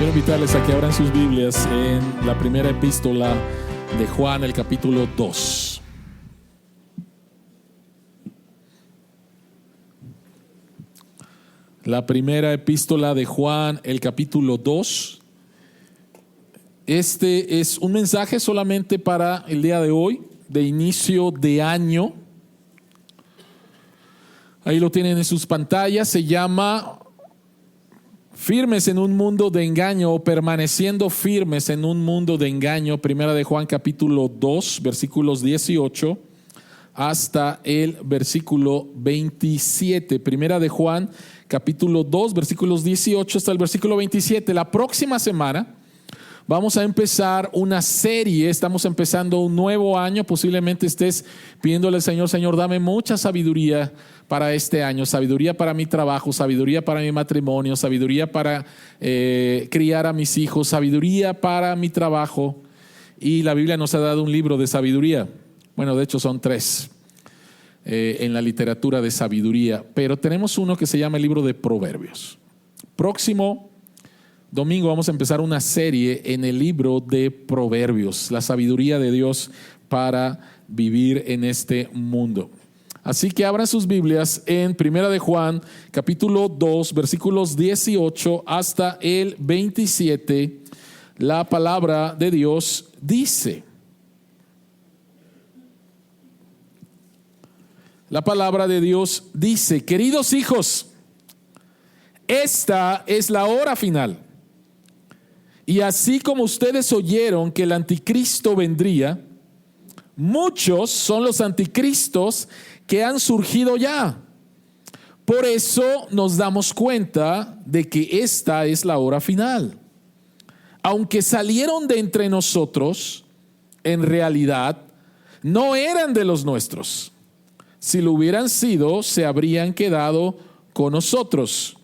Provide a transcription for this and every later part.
Quiero invitarles a que abran sus Biblias en la primera epístola de Juan, el capítulo 2. La primera epístola de Juan, el capítulo 2. Este es un mensaje solamente para el día de hoy, de inicio de año. Ahí lo tienen en sus pantallas. Se llama Firmes en un mundo de engaño, o permaneciendo firmes en un mundo de engaño. Primera de Juan capítulo 2, versículos 18 hasta el versículo 27. Primera de Juan capítulo 2, versículos 18 hasta el versículo 27. La próxima semana vamos a empezar una serie. Estamos empezando un nuevo año. Posiblemente estés pidiéndole al Señor: Señor, dame mucha sabiduría para este año, sabiduría para mi trabajo, sabiduría para mi matrimonio, sabiduría para criar a mis hijos, sabiduría para mi trabajo. Y la Biblia nos ha dado un libro de sabiduría. Bueno, de hecho son 3 en la literatura de sabiduría, pero tenemos uno que se llama el libro de Proverbios. Próximo domingo vamos a empezar una serie en el libro de Proverbios, la sabiduría de Dios para vivir en este mundo. Así que abran sus Biblias en Primera de Juan, capítulo 2, versículos 18 hasta el 27. La palabra de Dios dice: la palabra de Dios dice, queridos hijos, esta es la hora final. Y así como ustedes oyeron que el anticristo vendría, muchos son los anticristos que han surgido ya. Por eso nos damos cuenta de que esta es la hora final. Aunque salieron de entre nosotros, en realidad no eran de los nuestros. Si lo hubieran sido, se habrían quedado con nosotros.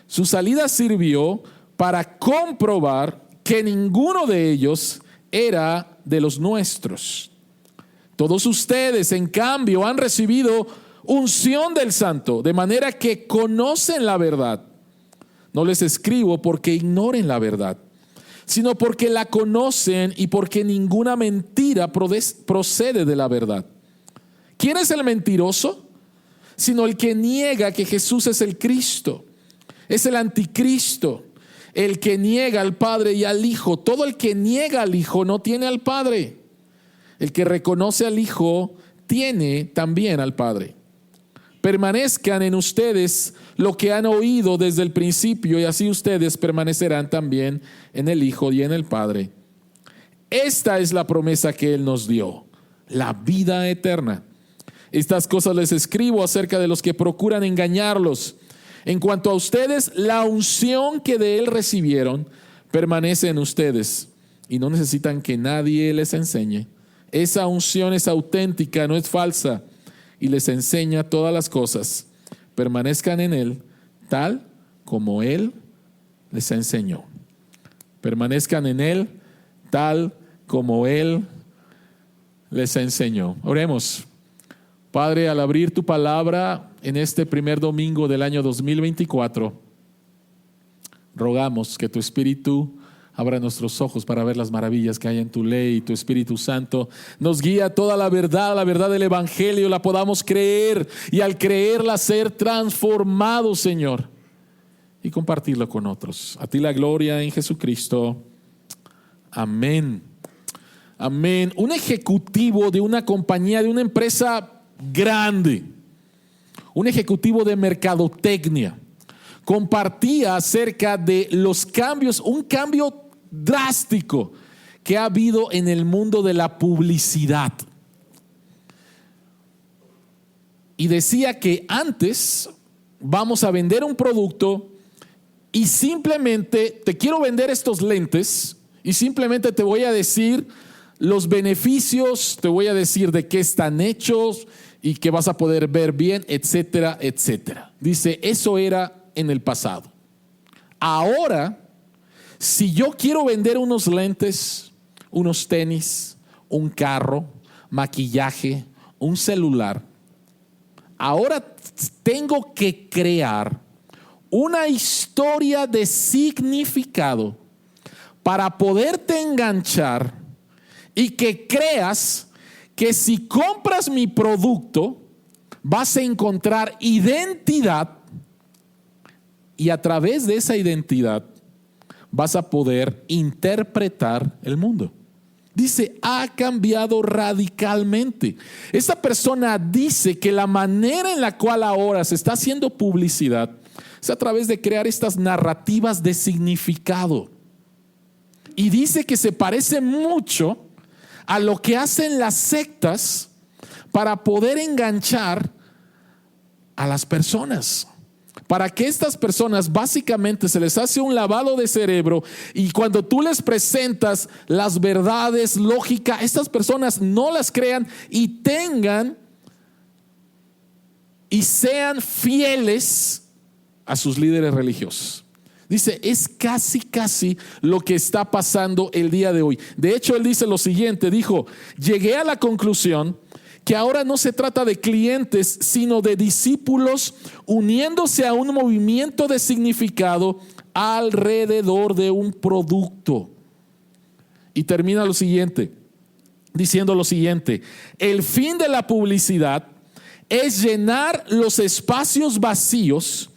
Su salida sirvió para comprobar que ninguno de ellos era de los nuestros. Todos ustedes, en cambio, han recibido unción del Santo, de manera que conocen la verdad. No les escribo porque ignoren la verdad, sino porque la conocen y porque ninguna mentira procede de la verdad. ¿Quién es el mentiroso? Sino el que niega que Jesús es el Cristo. Es el anticristo, el que niega al Padre y al Hijo. Todo el que niega al Hijo no tiene al Padre. El que reconoce al Hijo tiene también al Padre. Permanezcan en ustedes lo que han oído desde el principio, y así ustedes permanecerán también en el Hijo y en el Padre. Esta es la promesa que Él nos dio, la vida eterna. Estas cosas les escribo acerca de los que procuran engañarlos. En cuanto a ustedes, la unción que de Él recibieron permanece en ustedes y no necesitan que nadie les enseñe. Esa unción es auténtica, no es falsa, y les enseña todas las cosas. Permanezcan en Él tal como Él les enseñó. Permanezcan en Él tal como Él les enseñó. Oremos. Padre, al abrir tu palabra en este primer domingo del año 2024, rogamos que tu Espíritu abra nuestros ojos para ver las maravillas que hay en tu ley, y tu Espíritu Santo nos guía a toda la verdad del Evangelio, la podamos creer, y al creerla ser transformados, Señor, y compartirlo con otros. A ti la gloria en Jesucristo. Amén. Amén. Un ejecutivo de una compañía, de una empresa grande, un ejecutivo de mercadotecnia, compartía acerca de los cambios, un cambio drástico que ha habido en el mundo de la publicidad. Y decía que antes vamos a vender un producto y simplemente te quiero vender estos lentes y simplemente te voy a decir los beneficios, te voy a decir de qué están hechos y que vas a poder ver bien, etcétera, etcétera. Dice, eso era en el pasado. Ahora, si yo quiero vender unos lentes, unos tenis, un carro, maquillaje, un celular, ahora tengo que crear una historia de significado para poderte enganchar y que creas que si compras mi producto vas a encontrar identidad y a través de esa identidad vas a poder interpretar el mundo. Dice, ha cambiado radicalmente. Esta persona dice que la manera en la cual ahora se está haciendo publicidad es a través de crear estas narrativas de significado. Y dice que se parece mucho a lo que hacen las sectas para poder enganchar a las personas. Para que estas personas básicamente se les hace un lavado de cerebro y cuando tú les presentas las verdades, lógica, estas personas no las crean y tengan y sean fieles a sus líderes religiosos. Dice, es casi lo que está pasando el día de hoy. De hecho, él dice lo siguiente, dijo, llegué a la conclusión que ahora no se trata de clientes, sino de discípulos uniéndose a un movimiento de significado alrededor de un producto. Y termina lo siguiente, diciendo lo siguiente, el fin de la publicidad es llenar los espacios vacíos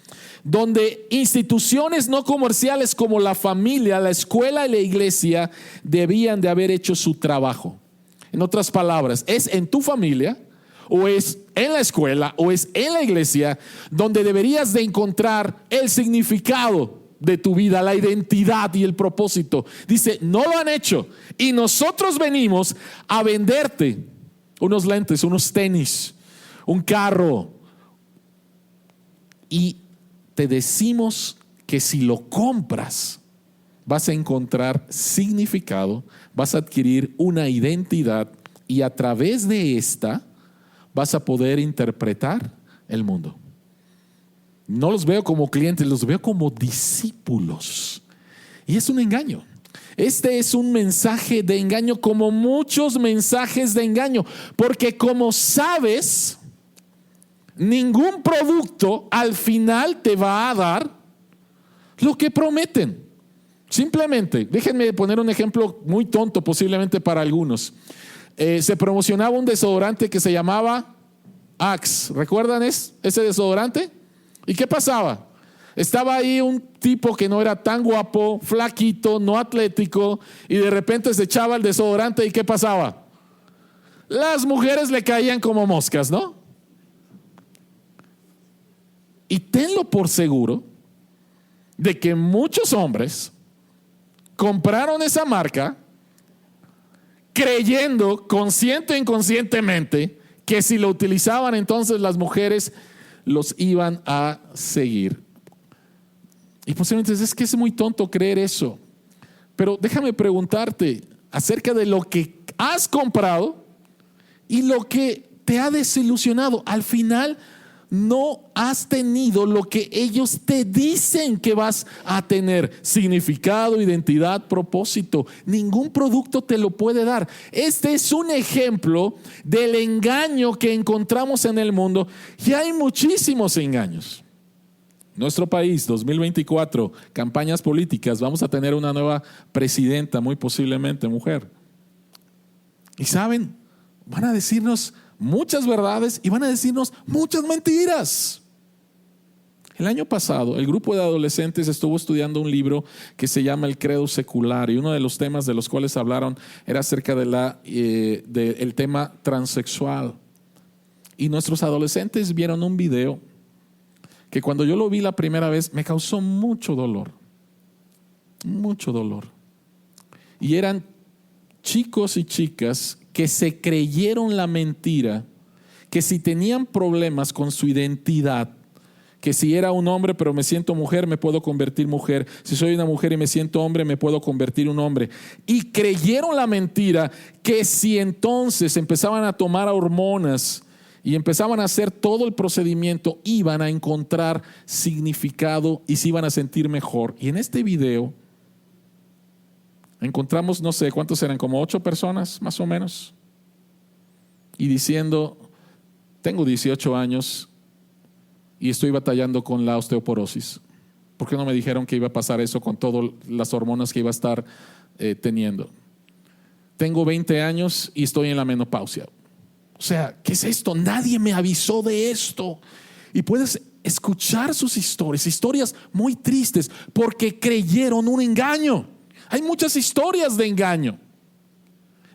donde instituciones no comerciales como la familia, la escuela y la iglesia debían de haber hecho su trabajo. En otras palabras, es en tu familia, o es en la escuela, o es en la iglesia, donde deberías de encontrar el significado de tu vida, la identidad y el propósito. Dice, no lo han hecho. Y nosotros venimos a venderte unos lentes, unos tenis, un carro. Y te decimos que si lo compras, vas a encontrar significado, vas a adquirir una identidad y a través de esta vas a poder interpretar el mundo. No los veo como clientes, los veo como discípulos. Y es un engaño. Este es un mensaje de engaño como muchos mensajes de engaño, porque como sabes, ningún producto al final te va a dar lo que prometen. Simplemente, déjenme poner un ejemplo muy tonto posiblemente para algunos. Se promocionaba un desodorante que se llamaba Axe. ¿Recuerdan ese desodorante? ¿Y qué pasaba? Estaba ahí un tipo que no era tan guapo, flaquito, no atlético, y de repente se echaba el desodorante y ¿qué pasaba? Las mujeres le caían como moscas, ¿no? Y tenlo por seguro de que muchos hombres compraron esa marca creyendo consciente e inconscientemente que si lo utilizaban entonces las mujeres los iban a seguir. Y posiblemente es que es muy tonto creer eso. Pero déjame preguntarte acerca de lo que has comprado y lo que te ha desilusionado. Al final no has tenido lo que ellos te dicen que vas a tener: significado, identidad, propósito. Ningún producto te lo puede dar. Este es un ejemplo del engaño que encontramos en el mundo, y hay muchísimos engaños. Nuestro país, 2024, campañas políticas, vamos a tener una nueva presidenta, muy posiblemente mujer. Y saben, van a decirnos muchas verdades y van a decirnos muchas mentiras. El año pasado, el grupo de adolescentes estuvo estudiando un libro que se llama El Credo Secular, y uno de los temas de los cuales hablaron era acerca del tema transexual. Y nuestros adolescentes vieron un video que cuando yo lo vi la primera vez me causó mucho dolor. Mucho dolor. Y eran chicos y chicas que se creyeron la mentira, que si tenían problemas con su identidad, que si era un hombre pero me siento mujer, me puedo convertir mujer. Si soy una mujer y me siento hombre, me puedo convertir un hombre. Y creyeron la mentira que si entonces empezaban a tomar hormonas y empezaban a hacer todo el procedimiento, iban a encontrar significado y se iban a sentir mejor. Y en este video encontramos, no sé cuántos eran, como 8 personas más o menos, y diciendo: tengo 18 años y estoy batallando con la osteoporosis. ¿Por qué no me dijeron que iba a pasar eso con todas las hormonas que iba a estar teniendo? Tengo 20 años y estoy en la menopausia. O sea, ¿qué es esto? Nadie me avisó de esto. Y puedes escuchar sus historias muy tristes porque creyeron un engaño. Hay muchas historias de engaño.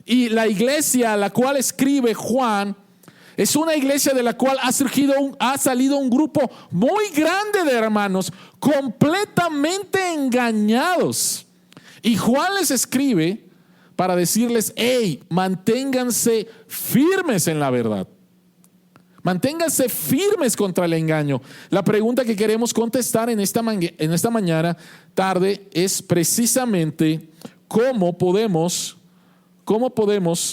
Y la iglesia a la cual escribe Juan es una iglesia de la cual ha salido un grupo muy grande de hermanos completamente engañados. Y Juan les escribe para decirles: hey, manténganse firmes en la verdad. Manténganse firmes contra el engaño. La pregunta que queremos contestar en esta mañana tarde es precisamente ¿cómo podemos?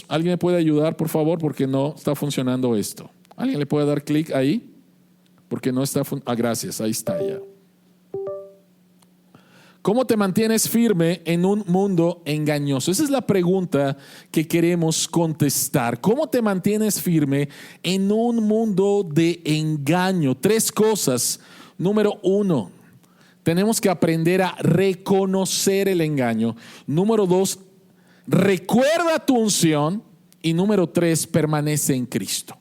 ¿Alguien me puede ayudar, por favor? Porque no está funcionando esto. ¿Alguien le puede dar clic ahí? Porque no está gracias, ahí está ya. ¿Cómo te mantienes firme en un mundo engañoso? Esa es la pregunta que queremos contestar. ¿Cómo te mantienes firme en un mundo de engaño? 3 cosas. Número 1, tenemos que aprender a reconocer el engaño. Número 2, recuerda tu unción. Y número 3, permanece en Cristo.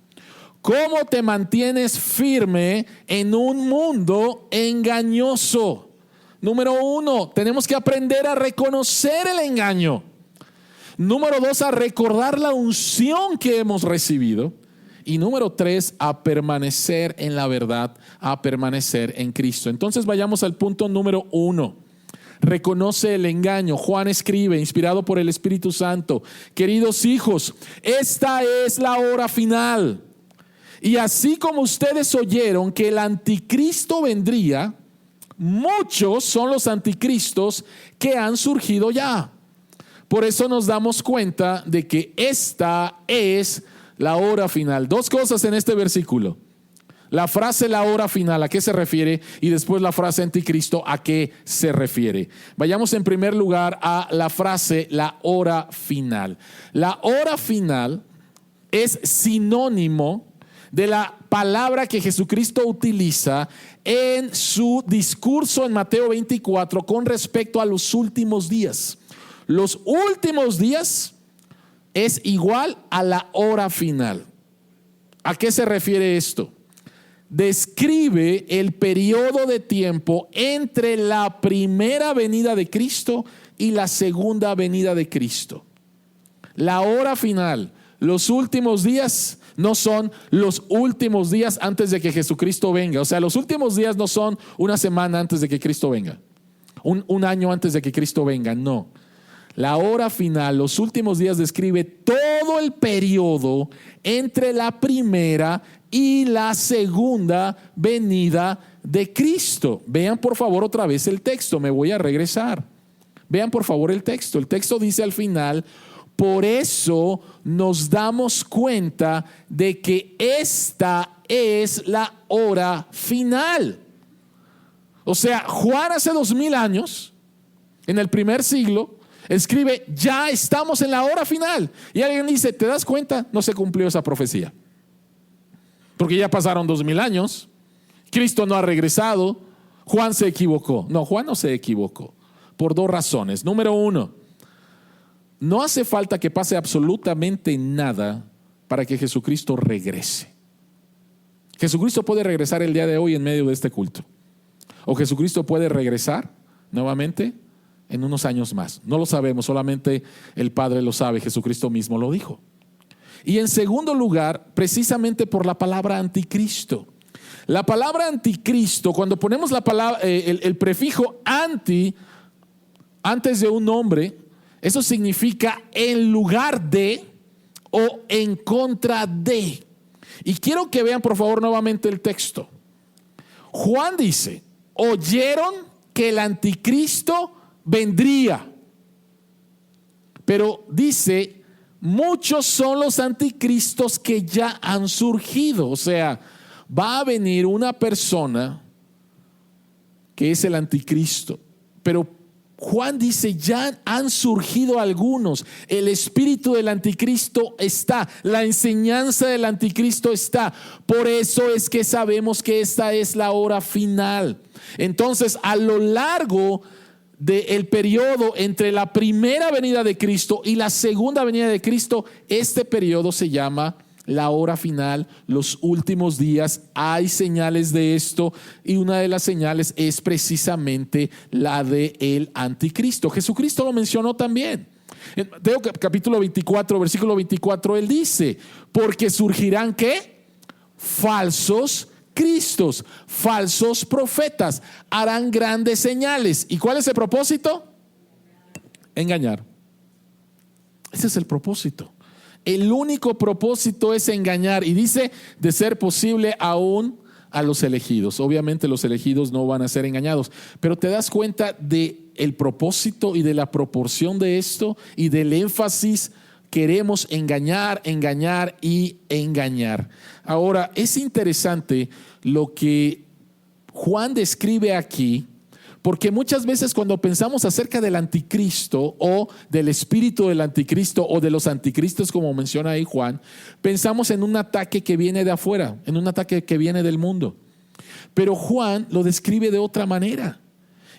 ¿Cómo te mantienes firme en un mundo engañoso? Número 1, tenemos que aprender a reconocer el engaño. Número 2, a recordar la unción que hemos recibido. Y número 3, a permanecer en la verdad, a permanecer en Cristo. Entonces vayamos al punto número 1. Reconoce el engaño. Juan escribe, inspirado por el Espíritu Santo: queridos hijos, esta es la hora final. Y así como ustedes oyeron que el anticristo vendría, muchos son los anticristos que han surgido ya. Por eso nos damos cuenta de que esta es la hora final. 2 cosas en este versículo. La frase la hora final, ¿a qué se refiere? Y después la frase anticristo, ¿a qué se refiere? Vayamos en primer lugar a la frase la hora final. La hora final es sinónimo de la palabra que Jesucristo utiliza en su discurso en Mateo 24 con respecto a los últimos días. Los últimos días es igual a la hora final. ¿A qué se refiere esto? Describe el periodo de tiempo entre la primera venida de Cristo y la segunda venida de Cristo. La hora final, los últimos días, no son los últimos días antes de que Jesucristo venga. O sea, los últimos días no son una semana antes de que Cristo venga, un año antes de que Cristo venga, no. La hora final, los últimos días, describe todo el periodo entre la primera y la segunda venida de Cristo. Vean por favor otra vez el texto, me voy a regresar. Vean por favor el texto. El texto dice al final: por eso nos damos cuenta de que esta es la hora final. O sea, Juan hace 2000 años, en el primer siglo, escribe: ya estamos en la hora final. Y alguien dice: ¿te das cuenta? No se cumplió esa profecía. Porque ya pasaron 2000 años, Cristo no ha regresado, Juan se equivocó. No, Juan no se equivocó, por 2 razones. Número 1, no hace falta que pase absolutamente nada para que Jesucristo regrese. Jesucristo puede regresar el día de hoy en medio de este culto. O Jesucristo puede regresar nuevamente en unos años más. No lo sabemos, solamente el Padre lo sabe, Jesucristo mismo lo dijo. Y en segundo lugar, precisamente por la palabra anticristo. La palabra anticristo, cuando ponemos la palabra, el prefijo anti antes de un nombre, eso significa en lugar de o en contra de. Y quiero que vean por favor nuevamente el texto. Juan dice: oyeron que el anticristo vendría. Pero dice: muchos son los anticristos que ya han surgido. O sea, va a venir una persona que es el anticristo. Pero Juan dice, ya han surgido algunos, el espíritu del anticristo está, la enseñanza del anticristo está. Por eso es que sabemos que esta es la hora final. Entonces, a lo largo del periodo entre la primera venida de Cristo y la segunda venida de Cristo, este periodo se llama la hora final, los últimos días. Hay señales de esto y una de las señales es precisamente la del anticristo. Jesucristo lo mencionó también. En Mateo capítulo 24, versículo 24, él dice, porque surgirán ¿qué? Falsos cristos, falsos profetas, harán grandes señales. ¿Y cuál es el propósito? Engañar. Ese es el propósito. El único propósito es engañar, y dice de ser posible aún a los elegidos. Obviamente los elegidos no van a ser engañados, pero te das cuenta de el propósito y de la proporción de esto y del énfasis. Queremos engañar, engañar y engañar. Ahora, es interesante lo que Juan describe aquí, porque muchas veces cuando pensamos acerca del anticristo o del espíritu del anticristo o de los anticristos, como menciona ahí Juan, pensamos en un ataque que viene de afuera, en un ataque que viene del mundo. Pero Juan lo describe de otra manera.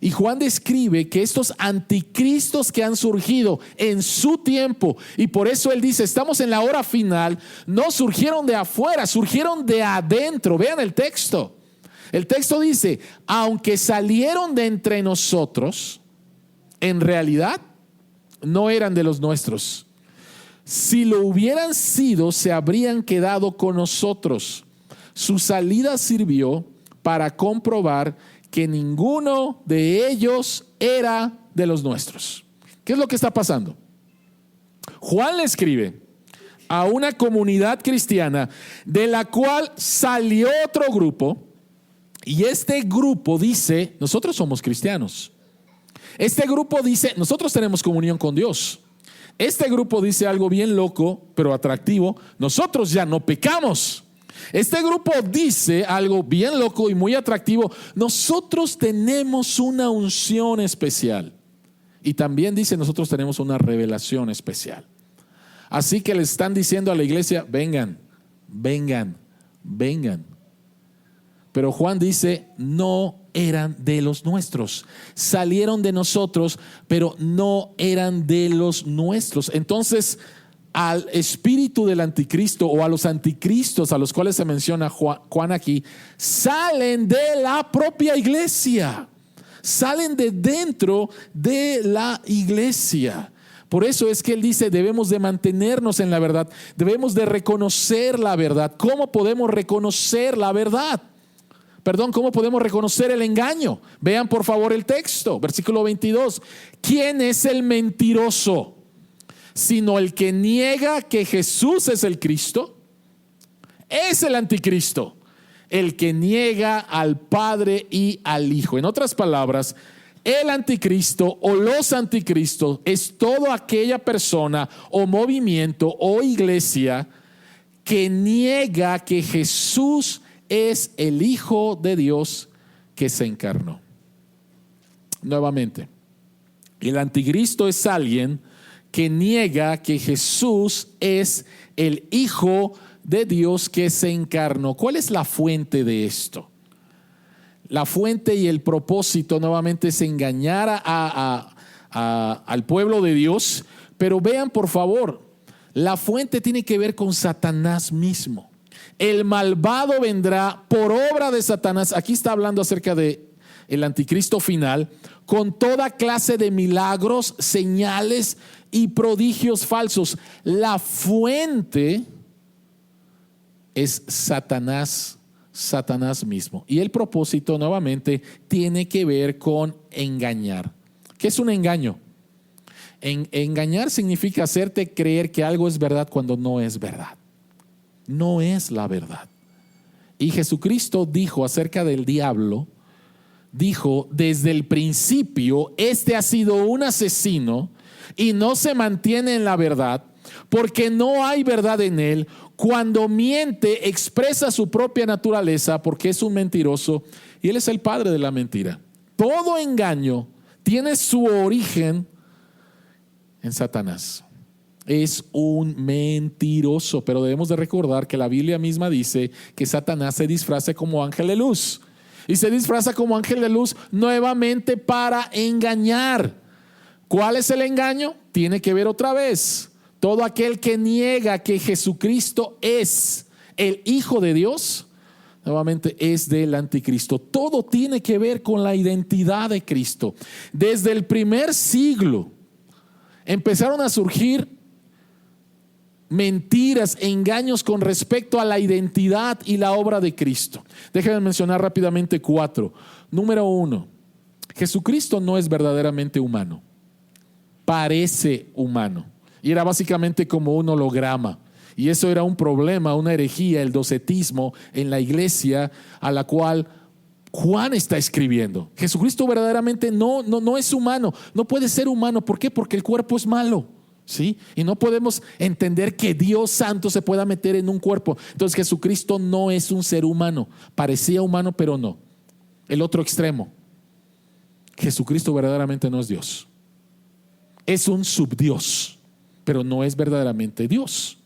Y Juan describe que estos anticristos que han surgido en su tiempo, y por eso él dice, estamos en la hora final, no surgieron de afuera, surgieron de adentro. Vean el texto. El texto dice, aunque salieron de entre nosotros, en realidad no eran de los nuestros. Si lo hubieran sido, se habrían quedado con nosotros. Su salida sirvió para comprobar que ninguno de ellos era de los nuestros. ¿Qué es lo que está pasando? Juan le escribe a una comunidad cristiana de la cual salió otro grupo. Y este grupo dice, nosotros somos cristianos. Este grupo dice, nosotros tenemos comunión con Dios. Este grupo dice algo bien loco, pero atractivo, nosotros ya no pecamos. Este grupo dice algo bien loco y muy atractivo, nosotros tenemos una unción especial. Y también dice, nosotros tenemos una revelación especial. Así que le están diciendo a la iglesia, vengan, vengan, vengan. Pero Juan dice, no eran de los nuestros. Salieron de nosotros, pero no eran de los nuestros. Entonces, al espíritu del anticristo o a los anticristos a los cuales se menciona Juan aquí, salen de la propia iglesia. Salen de dentro de la iglesia. Por eso es que él dice, debemos de mantenernos en la verdad. Debemos de reconocer la verdad. ¿Cómo podemos reconocer la verdad? ¿Cómo podemos reconocer el engaño? Vean por favor el texto, versículo 22. ¿Quién es el mentiroso? Sino el que niega que Jesús es el Cristo. Es el anticristo, el que niega al Padre y al Hijo. En otras palabras, el anticristo o los anticristos es toda aquella persona o movimiento o iglesia que niega que Jesús es el Hijo de Dios que se encarnó. Nuevamente, el anticristo es alguien que niega que Jesús es el Hijo de Dios que se encarnó. ¿Cuál es la fuente de esto? La fuente y el propósito nuevamente es engañar al pueblo de Dios. Pero vean por favor, la fuente tiene que ver con Satanás mismo. El malvado vendrá por obra de Satanás. Aquí está hablando acerca de el anticristo final, con toda clase de milagros, señales y prodigios falsos. La fuente es Satanás mismo. Y el propósito nuevamente tiene que ver con engañar. ¿Qué es un engaño? Engañar significa hacerte creer que algo es verdad cuando no es verdad. No es la verdad. Y Jesucristo dijo acerca del diablo, dijo desde el principio, este ha sido un asesino y no se mantiene en la verdad porque no hay verdad en él. Cuando miente expresa su propia naturaleza porque es un mentiroso y él es el padre de la mentira. Todo engaño tiene su origen en Satanás. Es un mentiroso, pero debemos de recordar que la Biblia misma dice que Satanás se disfraza como ángel de luz. Y se disfraza como ángel de luz nuevamente para engañar. ¿Cuál es el engaño? Tiene que ver otra vez. Todo aquel que niega que Jesucristo es el Hijo de Dios, nuevamente es del anticristo. Todo tiene que ver con la identidad de Cristo. Desde el primer siglo empezaron a surgir mentiras, engaños con respecto a la identidad y la obra de Cristo. Déjenme mencionar rápidamente 4. Número 1, Jesucristo no es verdaderamente humano. Parece humano. Y era básicamente como un holograma. Y eso era un problema, una herejía, el docetismo en la iglesia a la cual Juan está escribiendo. Jesucristo verdaderamente no es humano. No puede ser humano. ¿Por qué? Porque el cuerpo es malo. ¿Sí? Y no podemos entender que Dios Santo se pueda meter en un cuerpo. Entonces Jesucristo no es un ser humano. Parecía humano, pero no. El otro extremo. Jesucristo verdaderamente no es Dios. Es un subdios, pero no es verdaderamente Dios.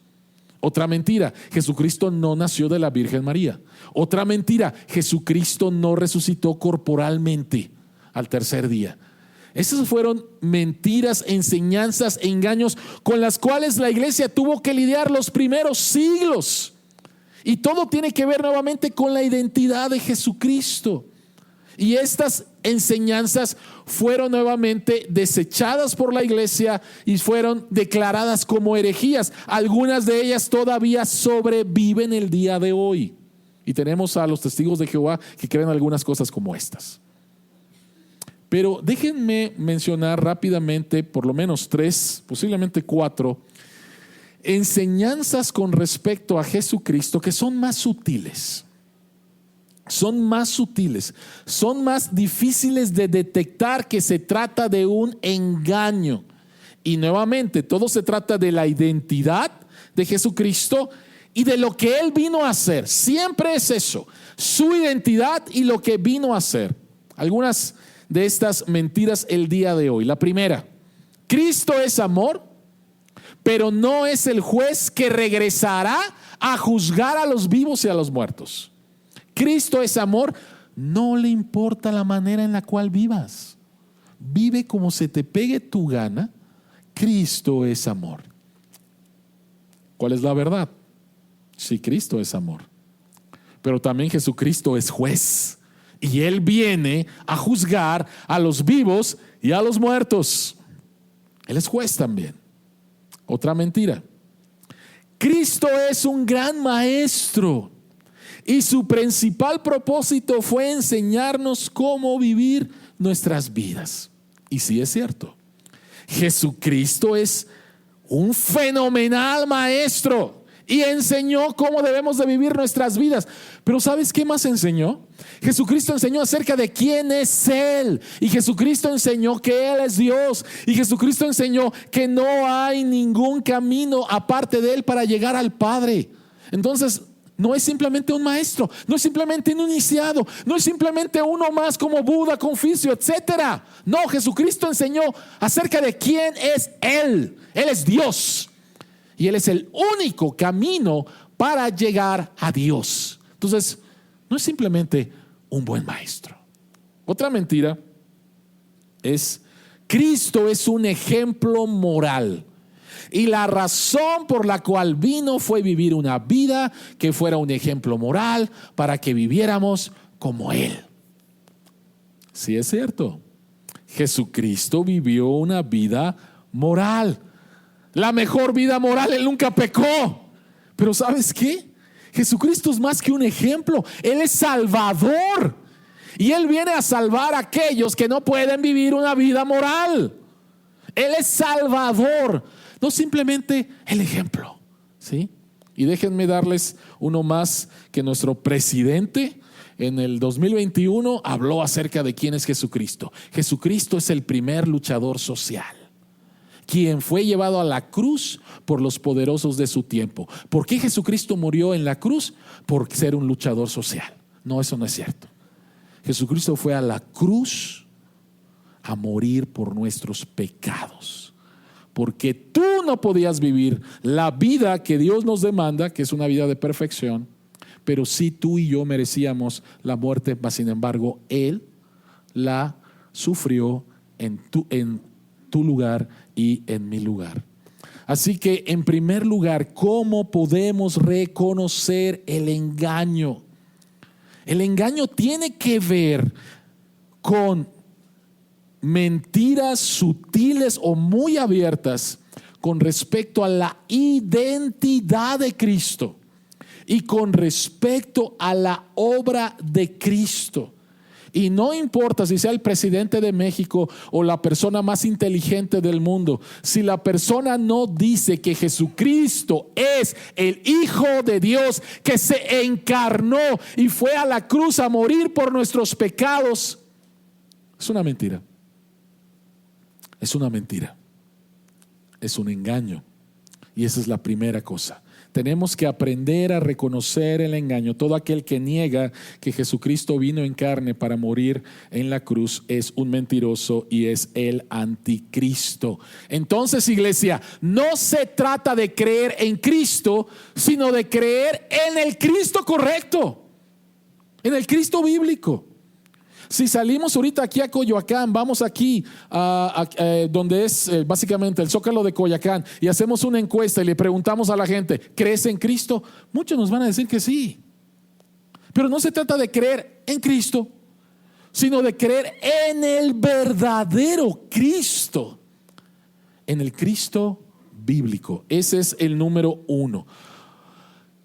Otra mentira, Jesucristo no nació de la Virgen María. Otra mentira, Jesucristo no resucitó corporalmente al tercer día. Esas fueron mentiras, enseñanzas, engaños con las cuales la iglesia tuvo que lidiar los primeros siglos. Y todo tiene que ver nuevamente con la identidad de Jesucristo. Y estas enseñanzas fueron nuevamente desechadas por la iglesia y fueron declaradas como herejías. Algunas de ellas todavía sobreviven el día de hoy. Y tenemos a los testigos de Jehová que creen algunas cosas como estas. Pero déjenme mencionar rápidamente por lo menos 3, posiblemente 4 enseñanzas con respecto a Jesucristo que son más sutiles. Son más sutiles, son más difíciles de detectar que se trata de un engaño. Y nuevamente, todo se trata de la identidad de Jesucristo y de lo que Él vino a hacer. Siempre es eso, su identidad y lo que vino a hacer. Algunas de estas mentiras el día de hoy. La primera, Cristo es amor, pero no es el juez que regresará a juzgar a los vivos y a los muertos. Cristo es amor, no le importa la manera en la cual vivas. Vive como se te pegue tu gana. Cristo es amor. ¿Cuál es la verdad? Sí, Cristo es amor. Pero también Jesucristo es juez. Y Él viene a juzgar a los vivos y a los muertos. Él es juez también. Otra mentira. Cristo es un gran maestro. Y su principal propósito fue enseñarnos cómo vivir nuestras vidas. Y sí es cierto. Jesucristo es un fenomenal maestro y enseñó cómo debemos de vivir nuestras vidas. Pero ¿sabes qué más enseñó? Jesucristo enseñó acerca de quién es Él. Y Jesucristo enseñó que Él es Dios. Y Jesucristo enseñó que no hay ningún camino aparte de Él para llegar al Padre. Entonces, no es simplemente un maestro, no es simplemente un iniciado, no es simplemente uno más como Buda, Confucio, etcétera. No, Jesucristo enseñó acerca de quién es Él. Él es Dios y Él es el único camino para llegar a Dios. Entonces, no es simplemente un buen maestro. Otra mentira es: Cristo es un ejemplo moral. Y la razón por la cual vino fue vivir una vida que fuera un ejemplo moral para que viviéramos como Él. Sí es cierto. Jesucristo vivió una vida moral. La mejor vida moral, Él nunca pecó. Pero ¿sabes qué? Jesucristo es más que un ejemplo. Él es Salvador. Y Él viene a salvar a aquellos que no pueden vivir una vida moral. Él es Salvador. No simplemente el ejemplo, ¿sí? Y déjenme darles uno más que nuestro presidente en el 2021 habló acerca de quién es Jesucristo. Jesucristo es el primer luchador social, quien fue llevado a la cruz por los poderosos de su tiempo. ¿Por qué Jesucristo murió en la cruz? Por ser un luchador social. No, eso no es cierto. Jesucristo fue a la cruz a morir por nuestros pecados. Porque tú no podías vivir la vida que Dios nos demanda, que es una vida de perfección, pero sí tú y yo merecíamos la muerte, mas sin embargo Él la sufrió en tu lugar y en mi lugar. Así que en primer lugar, ¿cómo podemos reconocer el engaño? El engaño tiene que ver con mentiras sutiles o muy abiertas con respecto a la identidad de Cristo y con respecto a la obra de Cristo. Y no importa si sea el presidente de México o la persona más inteligente del mundo, si la persona no dice que Jesucristo es el Hijo de Dios que se encarnó y fue a la cruz a morir por nuestros pecados, es una mentira. Es una mentira. Es un engaño. Y esa es la primera cosa. Tenemos que aprender a reconocer el engaño. Todo aquel que niega que Jesucristo vino en carne para morir en la cruz es un mentiroso y es el anticristo. Entonces, iglesia, no se trata de creer en Cristo, sino de creer en el Cristo correcto, en el Cristo bíblico. Si salimos ahorita aquí a Coyoacán, vamos aquí donde es básicamente el Zócalo de Coyoacán, y hacemos una encuesta y le preguntamos a la gente, ¿crees en Cristo? Muchos nos van a decir que sí. Pero no se trata de creer en Cristo, sino de creer en el verdadero Cristo, en el Cristo bíblico. Ese es el número uno.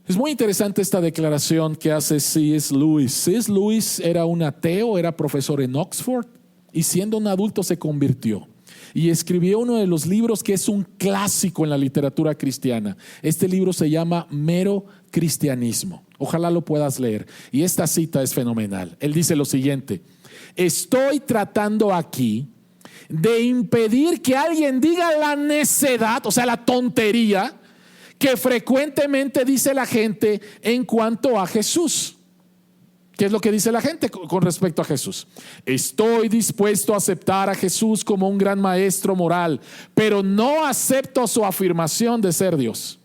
Es muy interesante esta declaración que hace C.S. Lewis. C.S. Lewis era un ateo, era profesor en Oxford y siendo un adulto se convirtió y escribió uno de los libros que es un clásico en la literatura cristiana. Este libro se llama Mero Cristianismo. Ojalá lo puedas leer. Y esta cita es fenomenal. Él dice lo siguiente: estoy tratando aquí de impedir que alguien diga la necedad, o sea, la tontería que frecuentemente dice la gente en cuanto a Jesús. ¿Qué es lo que dice la gente con respecto a Jesús? Estoy dispuesto a aceptar a Jesús como un gran maestro moral, pero no acepto su afirmación de ser Dios.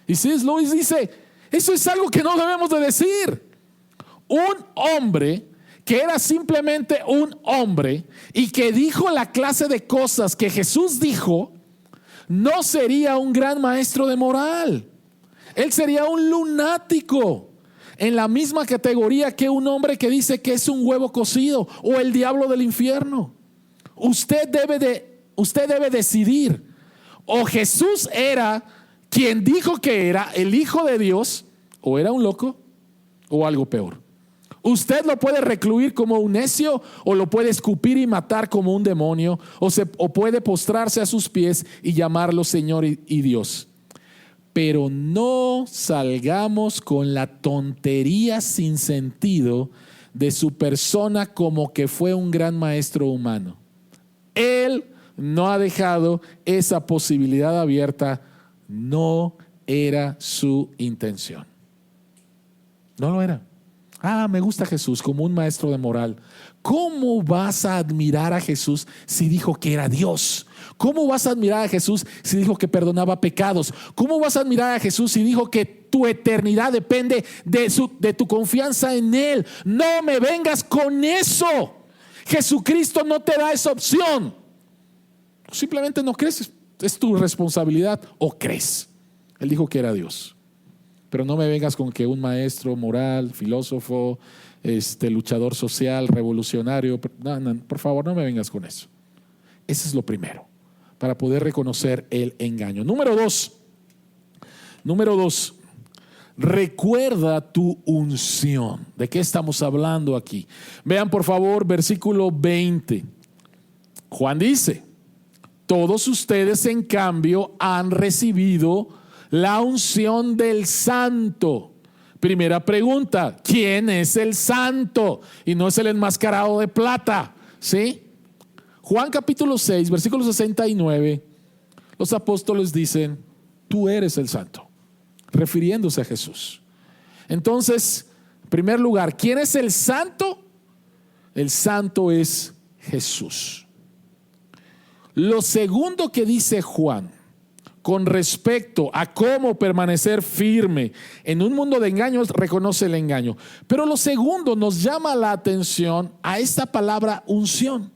Y C.S. Lewis dice, eso es algo que no debemos de decir. Un hombre que era simplemente un hombre y que dijo la clase de cosas que Jesús dijo, no sería un gran maestro de moral. Él sería un lunático, en la misma categoría que un hombre que dice que es un huevo cocido o el diablo del infierno. Usted debe decidir: o Jesús era quien dijo que era el Hijo de Dios, o era un loco, o algo peor. Usted lo puede recluir como un necio, o lo puede escupir y matar como un demonio, o puede postrarse a sus pies y llamarlo Señor y Dios. Pero no salgamos con la tontería sin sentido de su persona como que fue un gran maestro humano. Él no ha dejado esa posibilidad abierta. No era su intención. No lo era. Me gusta Jesús como un maestro de moral. ¿Cómo vas a admirar a Jesús si dijo que era Dios? ¿Cómo vas a admirar a Jesús si dijo que perdonaba pecados? ¿Cómo vas a admirar a Jesús si dijo que tu eternidad depende de tu confianza en Él? No me vengas con eso. Jesucristo no te da esa opción. Simplemente no crees, es tu responsabilidad. O crees. Él dijo que era Dios. Pero no me vengas con que un maestro moral, filósofo, luchador social, revolucionario. No, por favor, no me vengas con eso. Ese es lo primero, para poder reconocer el engaño. Número dos, recuerda tu unción. ¿De qué estamos hablando aquí? Vean por favor versículo 20. Juan dice: todos ustedes en cambio han recibido la unción del Santo. Primera pregunta: ¿quién es el Santo? Y no es el enmascarado de plata, ¿sí? Juan capítulo 6, versículo 69, los apóstoles dicen: tú eres el Santo, refiriéndose a Jesús. Entonces, en primer lugar, ¿quién es el Santo? El Santo es Jesús. Lo segundo que dice Juan con respecto a cómo permanecer firme en un mundo de engaños, reconoce el engaño. Pero lo segundo nos llama la atención a esta palabra unción,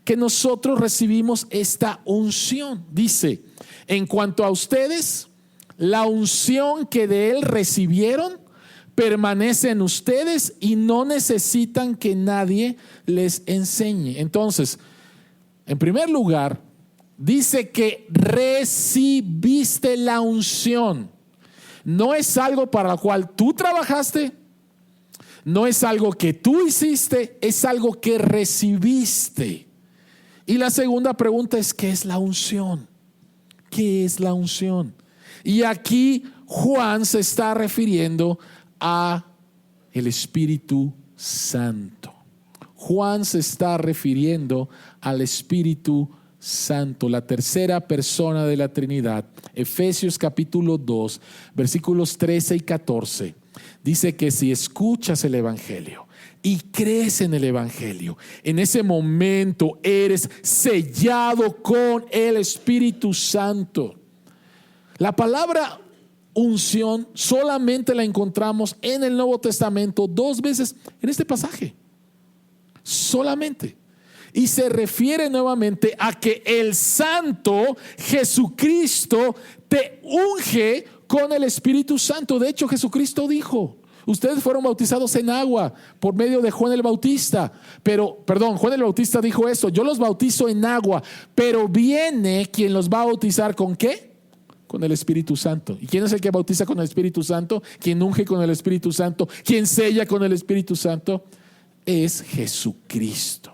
que nosotros recibimos esta unción. Dice, en cuanto a ustedes, la unción que de él recibieron permanece en ustedes y no necesitan que nadie les enseñe. Entonces, en primer lugar, dice que recibiste la unción. No es algo para lo cual tú trabajaste, no es algo que tú hiciste, es algo que recibiste. Y la segunda pregunta es, ¿qué es la unción? ¿Qué es la unción? Y aquí Juan se está refiriendo a el Espíritu Santo. Juan se está refiriendo al Espíritu Santo, la tercera persona de la Trinidad. Efesios capítulo 2, versículos 13 y 14. Dice que si escuchas el Evangelio y crees en el Evangelio, en ese momento eres sellado con el Espíritu Santo. La palabra unción solamente la encontramos en el Nuevo Testamento 2 veces en este pasaje. Solamente. Y se refiere nuevamente a que el Santo Jesucristo te unge con el Espíritu Santo. De hecho, Jesucristo dijo, ustedes fueron bautizados en agua por medio de Juan el Bautista. Juan el Bautista dijo esto, yo los bautizo en agua, pero viene quien los va a bautizar ¿con qué? Con el Espíritu Santo. ¿Y quién es el que bautiza con el Espíritu Santo? ¿Quién unge con el Espíritu Santo? ¿Quién sella con el Espíritu Santo? Es Jesucristo.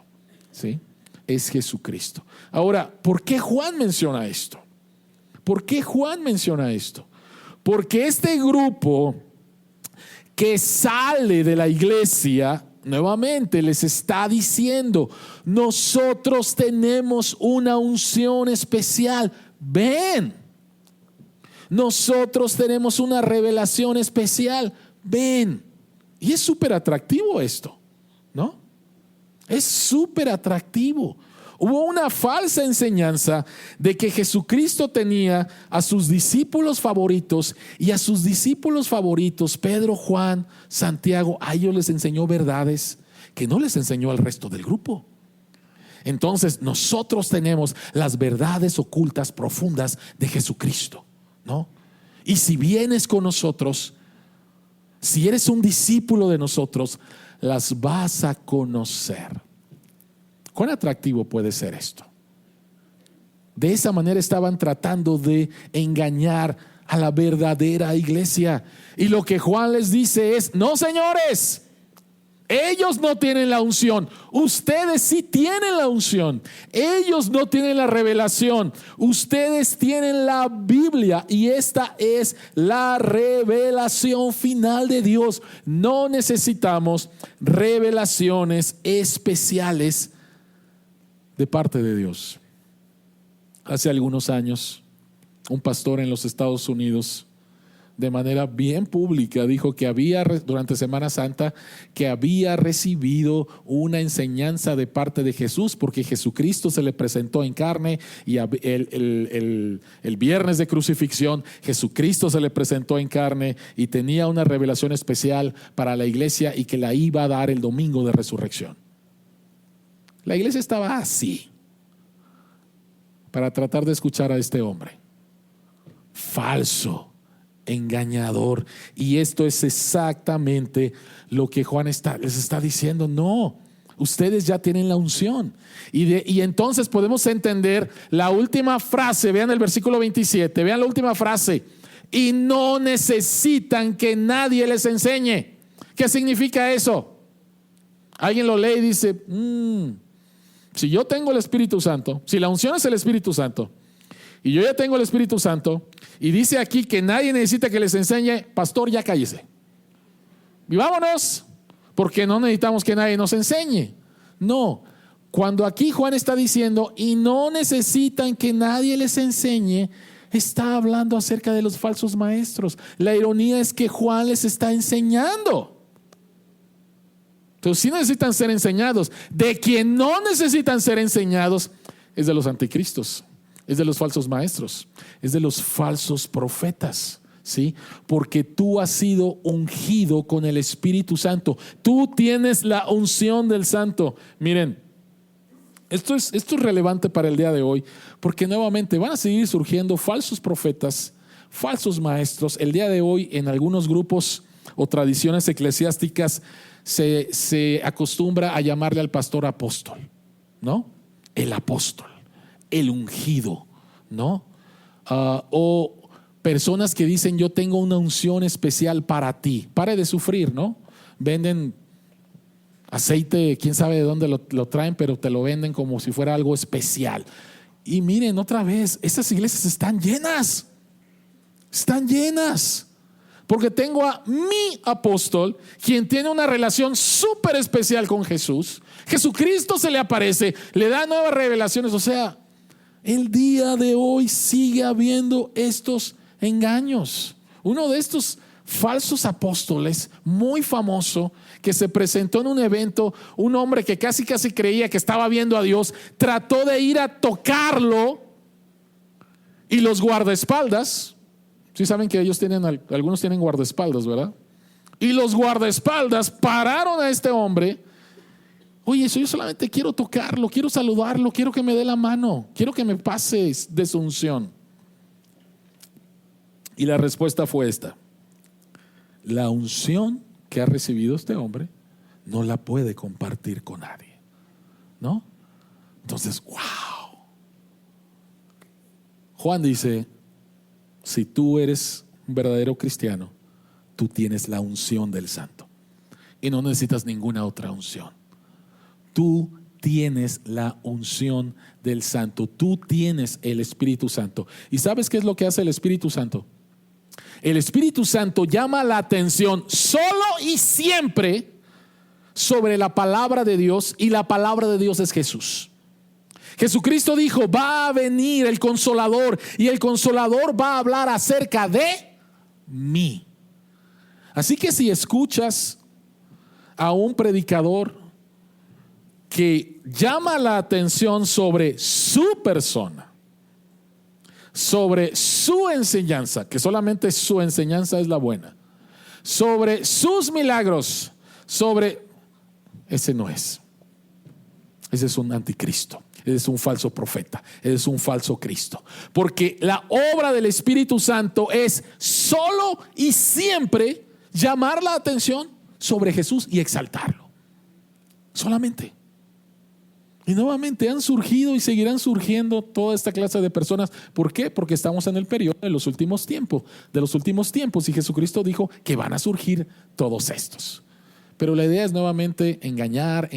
¿Sí? Es Jesucristo. Ahora, ¿por qué Juan menciona esto? ¿Por qué Juan menciona esto? Porque este grupo que sale de la iglesia nuevamente les está diciendo, nosotros tenemos una unción especial. Ven. Nosotros tenemos una revelación especial. Ven. Y es súper atractivo esto, ¿no? Es súper atractivo. Hubo una falsa enseñanza de que Jesucristo tenía a sus discípulos favoritos, y a sus discípulos favoritos, Pedro, Juan, Santiago, a ellos les enseñó verdades que no les enseñó al resto del grupo. Entonces nosotros tenemos las verdades ocultas profundas de Jesucristo, ¿no? Y si vienes con nosotros, si eres un discípulo de nosotros, las vas a conocer. ¿Cuán atractivo puede ser esto? De esa manera estaban tratando de engañar a la verdadera iglesia. Y lo que Juan les dice es, no señores, ellos no tienen la unción, ustedes sí tienen la unción. Ellos no tienen la revelación, ustedes tienen la Biblia, y esta es la revelación final de Dios. No necesitamos revelaciones especiales de parte de Dios. Hace algunos años, un pastor en los Estados Unidos, de manera bien pública, dijo que durante Semana Santa, que había recibido una enseñanza de parte de Jesús, porque Jesucristo se le presentó en carne, y el viernes de crucifixión Jesucristo se le presentó en carne y tenía una revelación especial para la iglesia, y que la iba a dar el domingo de resurrección. La iglesia estaba así para tratar de escuchar a este hombre falso, engañador. Y esto es exactamente lo que Juan les está diciendo. No, ustedes ya tienen la unción. Y entonces podemos entender la última frase. Vean el versículo 27, vean la última frase: y no necesitan que nadie les enseñe. ¿Qué significa eso? Alguien lo lee y dice, si yo tengo el Espíritu Santo, si la unción es el Espíritu Santo, y yo ya tengo el Espíritu Santo, y dice aquí que nadie necesita que les enseñe, pastor, ya cállese y vámonos, porque no necesitamos que nadie nos enseñe. No, cuando aquí Juan está diciendo y no necesitan que nadie les enseñe, está hablando acerca de los falsos maestros. La ironía es que Juan les está enseñando. Entonces sí necesitan ser enseñados. De quien no necesitan ser enseñados es de los anticristos, es de los falsos maestros, es de los falsos profetas, ¿sí? Porque tú has sido ungido con el Espíritu Santo. Tú tienes la unción del Santo. Miren, esto es relevante para el día de hoy, porque nuevamente van a seguir surgiendo falsos profetas, falsos maestros. El día de hoy en algunos grupos o tradiciones eclesiásticas se acostumbra a llamarle al pastor apóstol, ¿no? El apóstol, el ungido, ¿no? O personas que dicen: yo tengo una unción especial para ti. Pare de sufrir, ¿no? Venden aceite, quién sabe de dónde lo traen, pero te lo venden como si fuera algo especial. Y miren, otra vez, estas iglesias están llenas, porque tengo a mi apóstol, quien tiene una relación súper especial con Jesús. Jesucristo se le aparece, le da nuevas revelaciones. O sea, el día de hoy sigue habiendo estos engaños. Uno de estos falsos apóstoles muy famoso, que se presentó en un evento, un hombre que casi creía que estaba viendo a Dios, trató de ir a tocarlo, y los guardaespaldas, sí saben que ellos algunos tienen guardaespaldas, ¿verdad? Y los guardaespaldas pararon a este hombre. Oye, yo solamente quiero tocarlo, quiero saludarlo, quiero que me dé la mano, quiero que me pases de su unción. Y la respuesta fue esta: la unción que ha recibido este hombre no la puede compartir con nadie, ¿no? Entonces, wow. Juan dice: si tú eres un verdadero cristiano, tú tienes la unción del Santo y no necesitas ninguna otra unción. Tú tienes la unción del Santo, tú tienes el Espíritu Santo. ¿Y sabes qué es lo que hace el Espíritu Santo? El Espíritu Santo llama la atención solo y siempre sobre la palabra de Dios, y la palabra de Dios es Jesús. Jesucristo dijo: va a venir el Consolador, y el Consolador va a hablar acerca de mí. Así que si escuchas a un predicador que llama la atención sobre su persona, sobre su enseñanza, que solamente su enseñanza es la buena, sobre sus milagros, ese no es. Ese es un anticristo, ese es un falso profeta, ese es un falso Cristo. Porque la obra del Espíritu Santo es solo y siempre llamar la atención sobre Jesús y exaltarlo. Solamente. Y nuevamente han surgido y seguirán surgiendo toda esta clase de personas. ¿Por qué? Porque estamos en el periodo de los últimos tiempos, y Jesucristo dijo que van a surgir todos estos. Pero la idea es nuevamente engañar.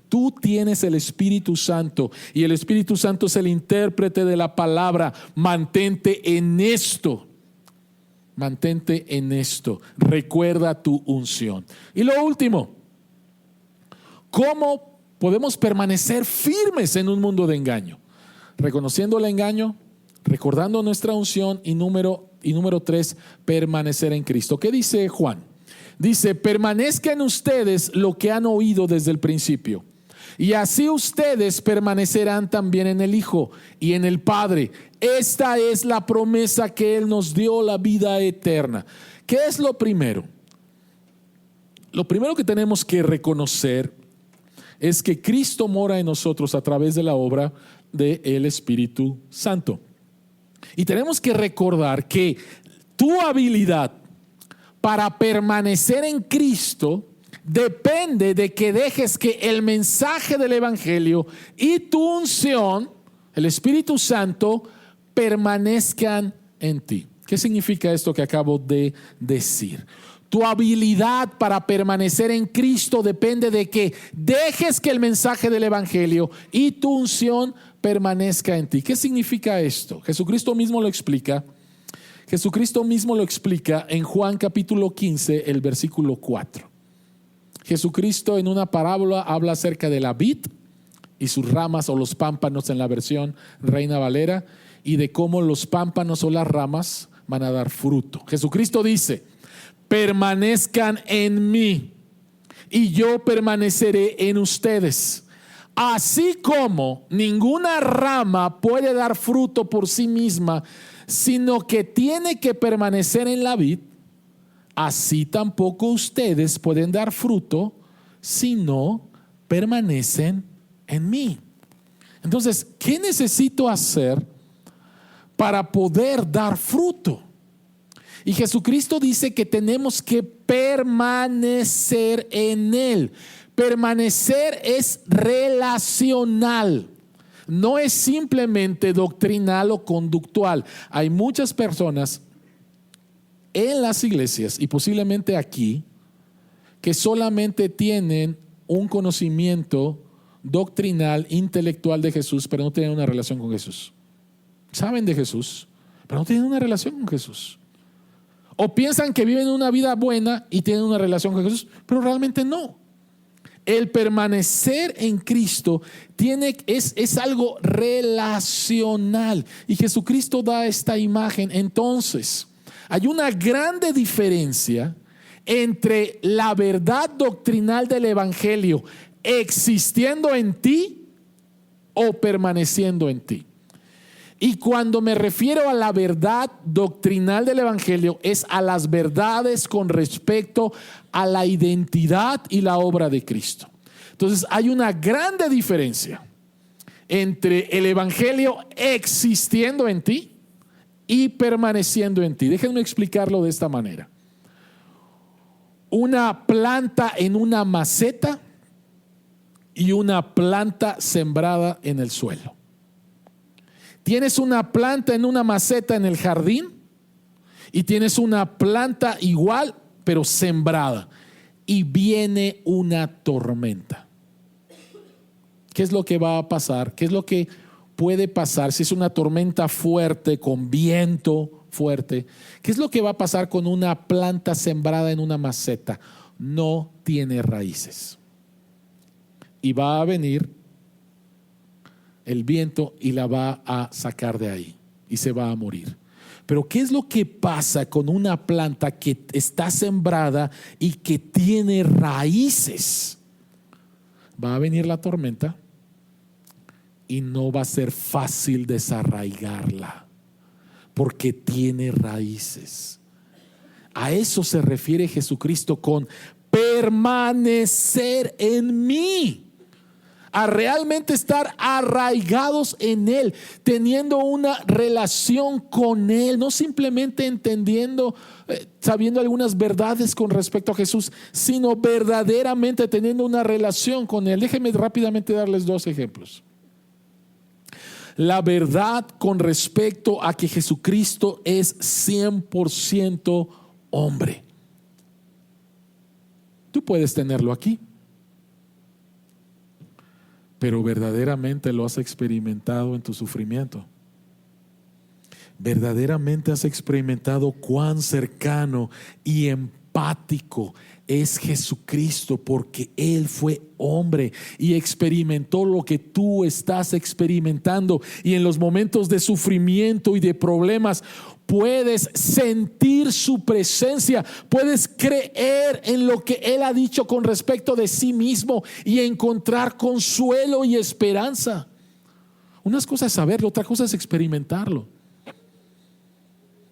Tú tienes el Espíritu Santo, y el Espíritu Santo es el intérprete de la palabra. Mantente en esto. Recuerda tu unción. Y lo último: ¿cómo podemos permanecer firmes en un mundo de engaño? Reconociendo el engaño, recordando nuestra unción, y número 3, permanecer en Cristo. ¿Qué dice Juan? Dice: permanezcan ustedes lo que han oído desde el principio, y así ustedes permanecerán también en el Hijo y en el Padre. Esta es la promesa que Él nos dio, la vida eterna. ¿Qué es lo primero? Lo primero que tenemos que reconocer es que Cristo mora en nosotros a través de la obra del Espíritu Santo. Y tenemos que recordar que tu habilidad para permanecer en Cristo depende de que dejes que el mensaje del Evangelio y tu unción, el Espíritu Santo, permanezcan en ti. ¿Qué significa esto que acabo de decir? Tu habilidad para permanecer en Cristo depende de que dejes que el mensaje del Evangelio y tu unción permanezca en ti. ¿Qué significa esto? Jesucristo mismo lo explica en Juan capítulo 15, el versículo 4. Jesucristo en una parábola habla acerca de la vid y sus ramas, o los pámpanos en la versión Reina Valera, y de cómo los pámpanos o las ramas van a dar fruto. Jesucristo dice: permanezcan en mí y yo permaneceré en ustedes. Así como ninguna rama puede dar fruto por sí misma, sino que tiene que permanecer en la vid, así tampoco ustedes pueden dar fruto si no permanecen en mí. Entonces, ¿qué necesito hacer para poder dar fruto? Y Jesucristo dice que tenemos que permanecer en Él. Permanecer es relacional, no es simplemente doctrinal o conductual. Hay muchas personas en las iglesias y posiblemente aquí que solamente tienen un conocimiento doctrinal, intelectual de Jesús, pero no tienen una relación con Jesús. Saben de Jesús, pero no tienen una relación con Jesús. O piensan que viven una vida buena y tienen una relación con Jesús, pero realmente no. El permanecer en Cristo es algo relacional. Y Jesucristo da esta imagen. Entonces, hay una grande diferencia entre la verdad doctrinal del Evangelio existiendo en ti o permaneciendo en ti. Y cuando me refiero a la verdad doctrinal del Evangelio, es a las verdades con respecto a la identidad y la obra de Cristo. Entonces hay una grande diferencia entre el Evangelio existiendo en ti y permaneciendo en ti. Déjenme explicarlo de esta manera. Una planta en una maceta y una planta sembrada en el suelo. Tienes una planta en una maceta en el jardín y tienes una planta igual, pero sembrada. Y viene una tormenta. ¿Qué es lo que va a pasar? ¿Qué es lo que puede pasar si es una tormenta fuerte, con viento fuerte? ¿Qué es lo que va a pasar con una planta sembrada en una maceta? No tiene raíces. Y va a venir el viento y la va a sacar de ahí y se va a morir. Pero ¿qué es lo que pasa con una planta que está sembrada y que tiene raíces? Va a venir la tormenta y no va a ser fácil desarraigarla porque tiene raíces. A eso se refiere Jesucristo con permanecer en mí. A realmente estar arraigados en Él, teniendo una relación con Él, no simplemente entendiendo, sabiendo algunas verdades con respecto a Jesús, sino verdaderamente teniendo una relación con Él. Déjenme rápidamente darles dos ejemplos. La verdad con respecto a que Jesucristo es 100% hombre. Tú puedes tenerlo aquí, pero verdaderamente lo has experimentado en tu sufrimiento. Verdaderamente has experimentado cuán cercano y empático es Jesucristo, porque Él fue hombre y experimentó lo que tú estás experimentando. Y en los momentos de sufrimiento y de problemas puedes sentir su presencia, puedes creer en lo que Él ha dicho con respecto de sí mismo y encontrar consuelo y esperanza. Una cosa es saberlo, otra cosa es experimentarlo.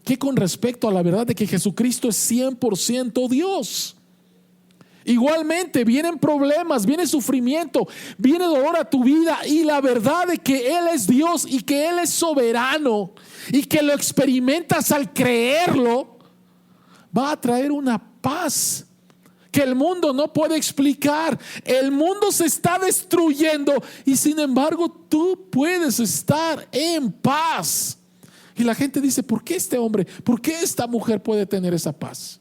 Que con respecto a la verdad de que Jesucristo es 100% Dios. Igualmente vienen problemas, viene sufrimiento, viene dolor a tu vida, y la verdad de que Él es Dios y que Él es soberano y que lo experimentas al creerlo, va a traer una paz que el mundo no puede explicar. El mundo se está destruyendo y sin embargo tú puedes estar en paz. Y la gente dice: ¿por qué este hombre, por qué esta mujer puede tener esa paz?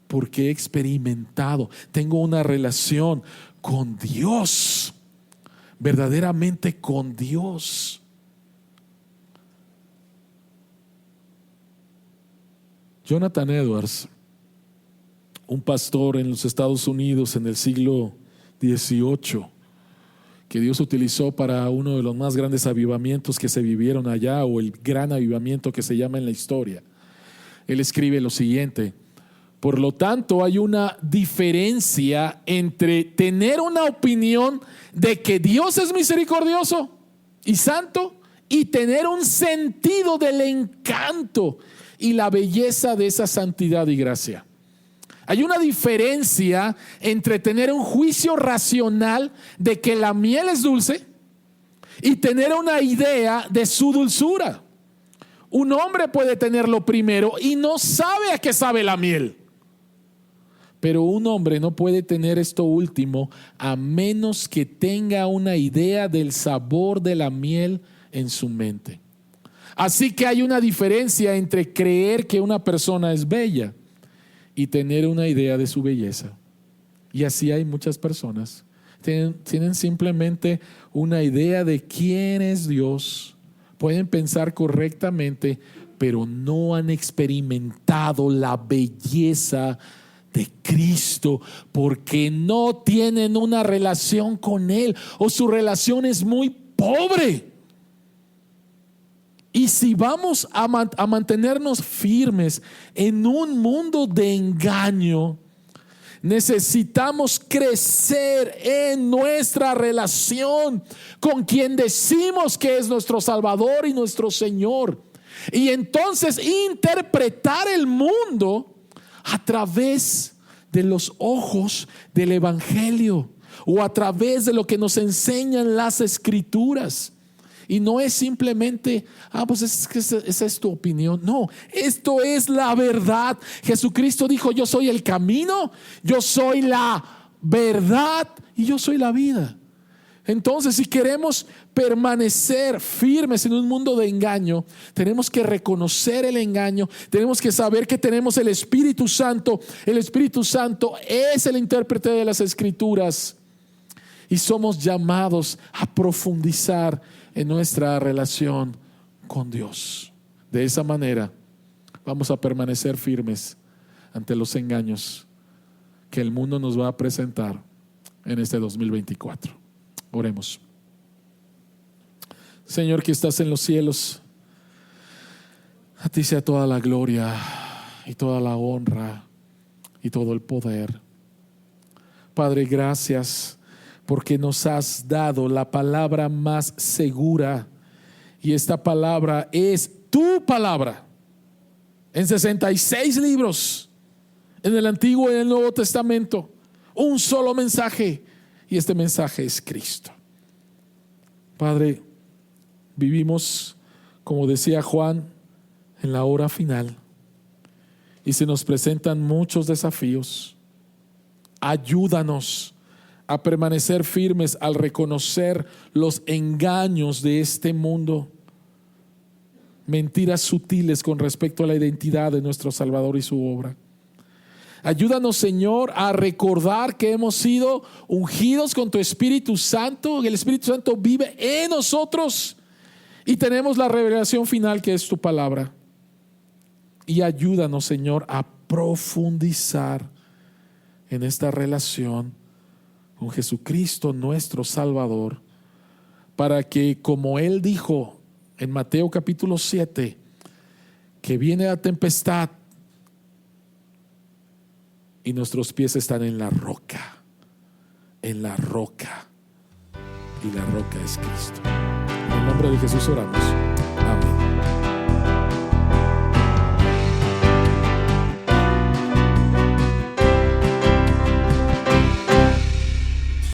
Porque he experimentado, tengo una relación con Dios, verdaderamente con Dios. Jonathan Edwards, un pastor en los Estados Unidos en el siglo XVIII, que Dios utilizó para uno de los más grandes avivamientos que se vivieron allá, o el gran avivamiento que se llama en la historia. Él escribe lo siguiente: Por lo tanto, hay una diferencia entre tener una opinión de que Dios es misericordioso y santo y tener un sentido del encanto y la belleza de esa santidad y gracia. Hay una diferencia entre tener un juicio racional de que la miel es dulce y tener una idea de su dulzura. Un hombre puede tenerlo primero y no sabe a qué sabe la miel. Pero un hombre no puede tener esto último a menos que tenga una idea del sabor de la miel en su mente. Así que hay una diferencia entre creer que una persona es bella y tener una idea de su belleza. Y así hay muchas personas. Tienen simplemente una idea de quién es Dios. Pueden pensar correctamente, pero no han experimentado la belleza de Cristo, porque no tienen una relación con Él, o su relación es muy pobre. Y si vamos a mantenernos firmes en un mundo de engaño, necesitamos crecer en nuestra relación con quien decimos que es nuestro Salvador y nuestro Señor, y entonces interpretar el mundo a través de los ojos del Evangelio o a través de lo que nos enseñan las Escrituras. Y no es simplemente, pues esa es tu opinión. No, esto es la verdad. Jesucristo dijo: yo soy el camino, yo soy la verdad y yo soy la vida. Entonces, si queremos permanecer firmes en un mundo de engaño, tenemos que reconocer el engaño, tenemos que saber que tenemos el Espíritu Santo. El Espíritu Santo es el intérprete de las Escrituras y somos llamados a profundizar en nuestra relación con Dios. De esa manera vamos a permanecer firmes ante los engaños que el mundo nos va a presentar en este 2024. Oremos. Señor, que estás en los cielos, a ti sea toda la gloria y toda la honra y todo el poder. Padre, gracias porque nos has dado la palabra más segura, y esta palabra es tu palabra en 66 libros en el Antiguo y en el Nuevo Testamento, un solo mensaje, y este mensaje es Cristo. Padre, vivimos, como decía Juan, en la hora final y se nos presentan muchos desafíos. Ayúdanos a permanecer firmes al reconocer los engaños de este mundo, mentiras sutiles con respecto a la identidad de nuestro Salvador y su obra. Ayúdanos, Señor, a recordar que hemos sido ungidos con tu Espíritu Santo, que el Espíritu Santo vive en nosotros y tenemos la revelación final, que es tu palabra. Y ayúdanos, Señor, a profundizar en esta relación con Jesucristo, nuestro Salvador, para que, como Él dijo en Mateo capítulo 7, que viene la tempestad y nuestros pies están en la roca, y la roca es Cristo. En el nombre de Jesús oramos. Amén.